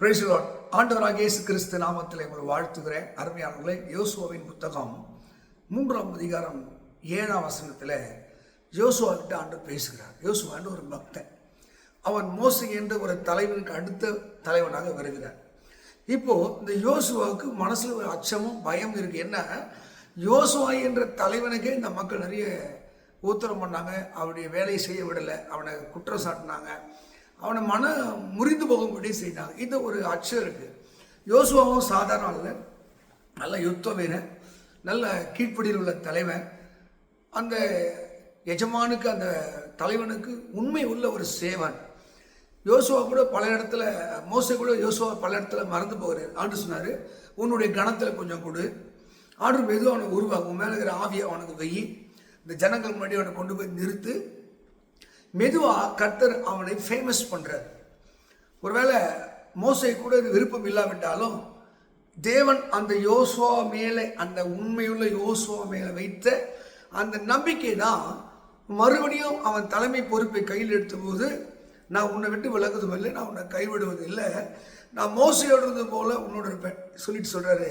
Praise the Lord. ஆண்டவராகிய இயேசு கிறிஸ்து நாமத்தில் உங்களை வாழ்த்துகிறேன். அருமையானவர்களே, யோசுவாவின் புத்தகம் 3ஆம் அதிகாரம் 7ஆம் வசனத்தில் யோசுவா கிட்ட ஆண்டவர் பேசுகிறார். யோசுவா ஒரு பக்தன். அவன் மோசே என்ற ஒரு தலைவனுக்கு அடுத்த தலைவனாக வருகிறார். இப்போ இந்த யோசுவாவுக்கு மனசுல ஒரு அச்சமும் பயம் இருக்கு. என்ன, யோசுவா என்ற தலைவனுக்கே இந்த மக்கள் நிறைய உத்தரவு பண்ணாங்க, அவருடைய வேலையை செய்ய விடலை, அவனை குற்றம் சாட்டினாங்க, அவனை முறிந்து போகும்படி செய்தாங்க. இது ஒரு அச்சம் இருக்கு. யோசுவாவும் சாதாரண இல்லை, நல்ல யுத்த வீரன், நல்ல கீழ்ப்படியில் உள்ள தலைவன், அந்த எஜமானுக்கு அந்த தலைவனுக்கு உண்மை உள்ள ஒரு சேவன். யோசுவா கூட பல இடத்துல, மோசே கூட யோசுவா பல இடத்துல மறந்து போகிறார். ஆண்டு சொன்னார், உன்னுடைய கணத்தில் கொஞ்சம் கொடு, ஆண்டு மெதுவாக அவனை உருவாக்கும், மேலே இருக்கிற ஆவியை அவனுக்கு வெயி, இந்த ஜனங்கள் முன்னாடி அவனை கொண்டு போய் நிறுத்து. மெதுவாக கர்த்தர் அவனை ஃபேமஸ் பண்ணுறார். ஒருவேளை மோசே கூட இது விருப்பம் இல்லாவிட்டாலும் தேவன் அந்த யோசுவா மேலே, அந்த உண்மையுள்ள யோசுவா மேலே வைத்த அந்த நம்பிக்கை தான் மறுபடியும் அவன் தலைமை பொறுப்பை கையில் எடுத்தபோது, நான் உன்னை விட்டு விலகுவதும் இல்லை, நான் உன்னை கைவிடுவது இல்லை, நான் மோசையோடுறது போல உன்னோட இருப்பேன் சொல்லிட்டு சொல்கிறாரு.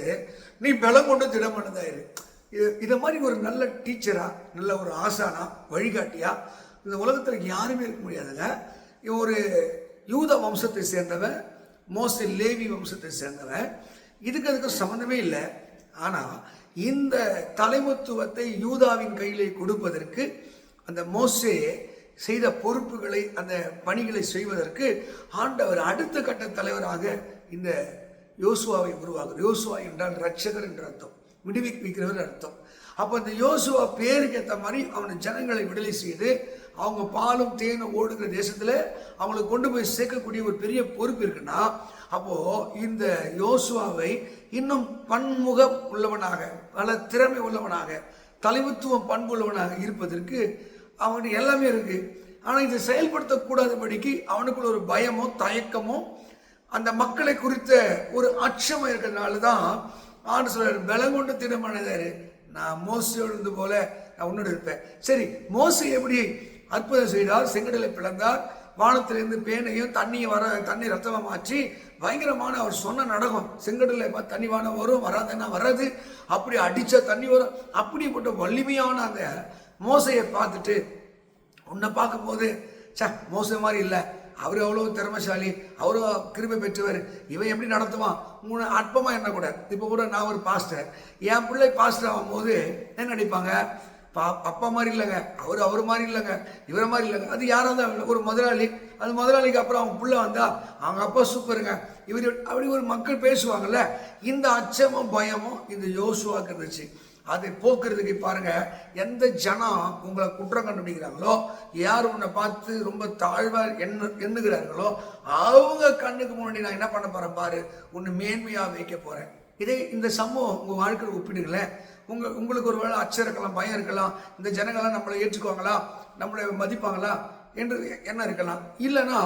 நீ பலம் கொண்டு திடமானதாயிரு. இதை மாதிரி ஒரு நல்ல டீச்சரா, நல்ல ஒரு ஆசானா, வழிகாட்டியா இந்த உலகத்தில் யாருமே இருக்க முடியாதுங்க. இவன் ஒரு யூத வம்சத்தை சேர்ந்தவன், மோசே லேவி வம்சத்தை சேர்ந்தவன், அதுக்கு சம்மந்தமே இல்லை. ஆனால் இந்த தலைமத்துவத்தை யூதாவின் கையிலே கொடுப்பதற்கு, அந்த மோசே செய்த பொறுப்புகளை, அந்த பணிகளை செய்வதற்கு ஆண்டவர் அடுத்த கட்ட தலைவராக இந்த யோசுவாவை உருவாக்குறார். யோசுவா என்றால் ரட்சகர் என்ற அர்த்தம், விடுவிக்கிறவர் அர்த்தம். அப்போ இந்த யோசுவா பேருக்கு ஏற்ற மாதிரி அவனை ஜனங்களை விடுதலை செய்து அவங்க பாலும் தேனும் ஓடுகிற தேசத்தில் அவங்களுக்கு கொண்டு போய் சேர்க்கக்கூடிய ஒரு பெரிய பொறுப்பு இருக்குன்னா, அப்போது இந்த யோசுவாவை இன்னும் பன்முகம் உள்ளவனாக, பல திறமை உள்ளவனாக, தலைமைத்துவம் பண்பு உள்ளவனாக இருப்பதற்கு அவனுக்கு எல்லாமே இருக்குது. ஆனால் இதை செயல்படுத்தக்கூடாதபடிக்கு அவனுக்குள்ள ஒரு பயமோ தயக்கமோ, அந்த மக்களை குறித்த ஒரு அச்சம் இருக்கிறதுனால தான் ஆண்டு சொல்றாரு, பலம் கொண்டு திடமானதாரு, நான் மோசையோடு இருந்து போல நான் உன்னோடு இருப்பேன். சரி, மோசை எப்படி அற்புதம் செய்தார், செங்கடலை பிளந்தார், வானத்திலிருந்து பேனையும் தண்ணி ரத்தமாக மாற்றி பயங்கரமான அவர் சொன்ன நடக்கும். செங்கடலை தண்ணி வானம் வரும், வராதுன்னா வராது, அப்படி அடிச்சா தண்ணி வரும். அப்படிப்பட்ட வலிமையான அந்த மோசையை பார்த்துட்டு, உன்னை பார்க்கும்போது மோசை மாதிரி இல்லை, அவர் அவ்வளோ திறமைசாலி, அவரோ கிருபை பெற்றவர், இவன் எப்படி நடத்துவான், உங்களை அற்பமாக என்ன கூட. இப்போ கூட நான் ஒரு பாஸ்டர், என் பிள்ளை பாஸ்டர் ஆகும் போது என்ன நினைப்பாங்க, அப்பா மாதிரி இல்லைங்க, அவர் மாதிரி இல்லைங்க, இவரை மாதிரி இல்லைங்க. அது யாராவது ஒரு முதலாளி, அது முதலாளிக்கு அப்புறம் அவங்க பிள்ளை வந்தா அவங்க அப்பா சூப்பருங்க, இவர் அப்படி ஒரு மக்கள் பேசுவாங்கல்ல. இந்த அச்சமும் பயமும் இந்த யோசுவாக்கு இருந்துச்சு. அதை போக்குறதுக்கு பாருங்க, எந்த ஜனம் உங்களை குற்றம் கண்டுபிடிக்கிறாங்களோ, யார் உன்னை பார்த்து ரொம்ப தாழ்வா எண்ணுகிறார்களோ, அவங்க கண்ணுக்கு முன்னாடி நான் என்ன பண்ண போறேன் பாரு, உன்னை மேன்மையா வைக்க போறேன். இதே இந்த சம்பவம் உங்க வாழ்க்கையில் ஒப்பிடுங்களேன். உங்களுக்கு ஒரு வேளை அச்சம் இருக்கலாம், பயம் இருக்கலாம், இந்த ஜனங்கள்லாம் நம்மளை ஏற்றுக்குவாங்களா, நம்மளை மதிப்பாங்களா என்று என்ன இருக்கலாம். இல்லைன்னா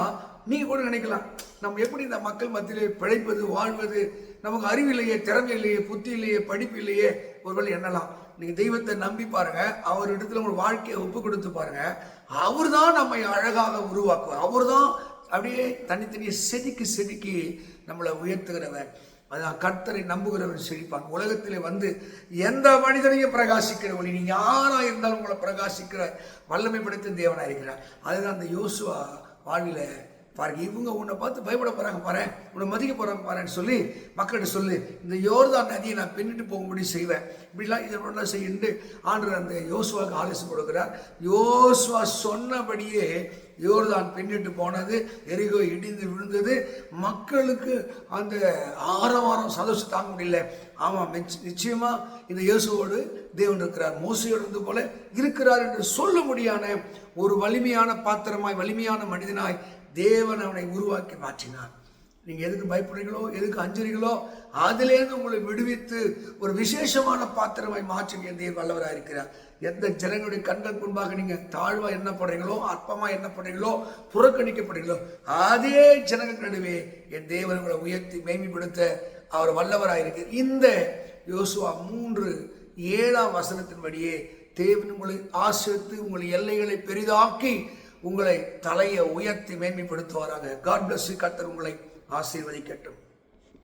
நீங்க கூட நினைக்கலாம், நம்ம எப்படி இந்த மக்கள் மத்தியிலே பிழைப்பது, வாழ்வது, நமக்கு அறிவில்லையே, திறமை இல்லையே, புத்தி இல்லையே, படிப்பு இல்லையே, ஒருவேளை எண்ணலாம். நீங்க தெய்வத்தை நம்பி பாருங்க, அவர் இடத்துல உங்க வாழ்க்கையை ஒப்பு கொடுத்து பாருங்க, அவர் தான் நம்மை அழகாக உருவாக்குவார். அவர் தான் அப்படியே தனித்தனியை செதுக்கி நம்மளை உயர்த்துகிறவர். அதான் கர்த்தரை நம்புகிறவர் செழிப்பான். உலகத்திலே வந்து எந்த மனிதனையும் பிரகாசிக்கிற ஒளி, நீங்க யாரா இருந்தாலும் உங்களை பிரகாசிக்கிற வல்லமை படைத்த தேவனா இருக்கிறார். அதுதான் அந்த யோசுவா வாழ்வில பாருங்க. இவங்க உன்னை பார்த்து பயப்பட போறாங்க பாரு, உன்னை மதிக்க போறாங்க பாருன்னு சொல்லி மக்கள்கிட்ட சொல்லு, இந்த யோர்தான் நதியை நான் பின்னிட்டு போகும்படி செய்வேன், இப்படிலாம் இதெல்லாம் செய்யுண்டு ஆண்டு அந்த யோசுவாவுக்கு ஆலோசனை கொடுக்கிறார். யோசுவா சொன்னபடியே யோர்தான் பின்னிட்டு போனது, எரிகோ இடிந்து விழுந்தது. மக்களுக்கு அந்த ஆரவாரம் சந்தோஷம் தாங்க முடியல. ஆமாம், நிச்சயமா இந்த இயேசுவோடு தேவன் இருக்கிறார், மோசையோடு இருந்து போல இருக்கிறார் என்று சொல்ல முடியான ஒரு வலிமையான பாத்திரமாய், வலிமையான மனிதனாய் தேவன் அவனை உருவாக்கி மாற்றினார். நீங்க எதுக்கு பயப்படுறீங்களோ, எதுக்கு அஞ்சுறீங்களோ, அதிலேருந்து உங்களை விடுவித்து ஒரு விசேஷமான பாத்திரமாய் மாற்றி தேவன் வல்லவராக இருக்கிறார். எந்த ஜனங்களுடைய கண்கள் முன்பாக நீங்க தாழ்வா எண்ணப்படுறீங்களோ, அற்பமா எண்ணப்படுறீங்களோ, புறக்கணிக்கப்படுறீங்களோ, அதே ஜனங்கள் நடுவே என் தேவன் உங்களை உயர்த்தி மேன்மைப்படுத்த அவர் வல்லவராக இருக்கிறார். இந்த யோசுவா 3:7 வசனத்தின்படியே தேவன் உங்களை ஆசிரித்து உங்கள் எல்லைகளை பெரிதாக்கி உங்களை தலையை உயர்த்தி மேன்மைப்படுத்துவாராக. God bless you. கர்த்தர் உங்களை ஆசீர்வதிக்கட்டும்.